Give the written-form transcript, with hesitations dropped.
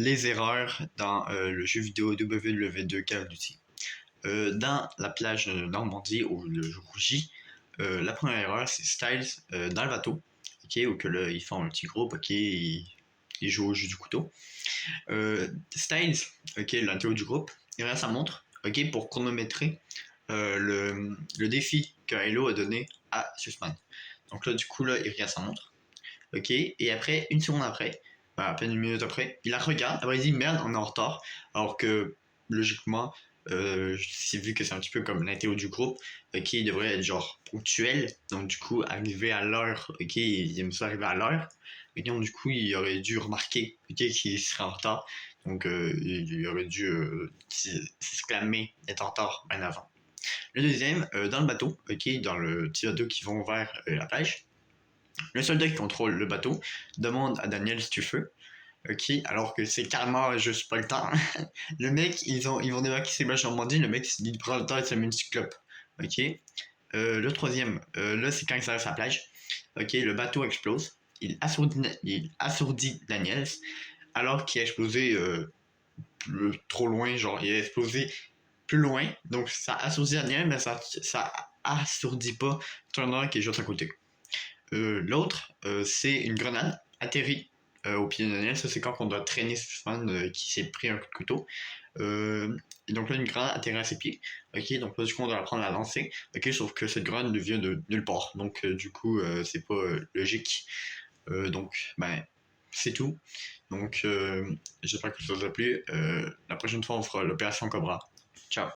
les erreurs dans le jeu vidéo WW2 Call of Duty. Dans la plage de Normandie, ou le jour J, la première erreur, c'est Styles dans le bateau, ok, où que là, ils font un petit groupe, ok, ils jouent au jeu du couteau. Styles, ok, l'intérieur du groupe, il regarde sa montre, ok, pour chronométrer le défi que Halo a donné à Sussman. Donc là, du coup, là, il regarde sa montre, ok, et après, une seconde après, à peine une minute après, il la regarde, après il dit merde, on est en retard, alors que logiquement, c'est vu que c'est un petit peu comme l'intérieur du groupe, ok, il devrait être genre ponctuel, donc du coup, arriver à l'heure, ok, il aime ça arriver à l'heure, et donc du coup, il aurait dû remarquer, ok, qu'il serait en retard, donc il aurait dû s'exclamer d'être en retard bien avant. Le deuxième, dans le bateau, ok, dans le petit bateau qui vont vers la plage, le soldat qui contrôle le bateau demande à Daniel si tu veux. Ok, alors que c'est carrément juste pas le temps. Le mec, ils vont débarquer ces plages Normandie, le mec il prend le temps et se met une cyclope. Ok. Le troisième, là c'est quand il s'arrête à la plage. Ok, le bateau explose. Il assourdit Daniels alors qu'il a explosé trop loin, genre il a explosé plus loin. Donc ça assourdit Daniel, mais ça assourdit pas Turner qui est juste à côté. L'autre, c'est une grenade atterrie au pied de Daniel. Ça, c'est quand on doit traîner Sussman qui s'est pris un coup de couteau. Et donc là, une grenade atterrit à ses pieds. Ok, donc là, du coup, on doit apprendre à lancer. Ok, sauf que cette grenade ne vient de nulle part. Donc, du coup, c'est pas logique. Donc, ben, c'est tout. Donc, j'espère que ça vous a plu. La prochaine fois, on fera l'opération Cobra. Ciao.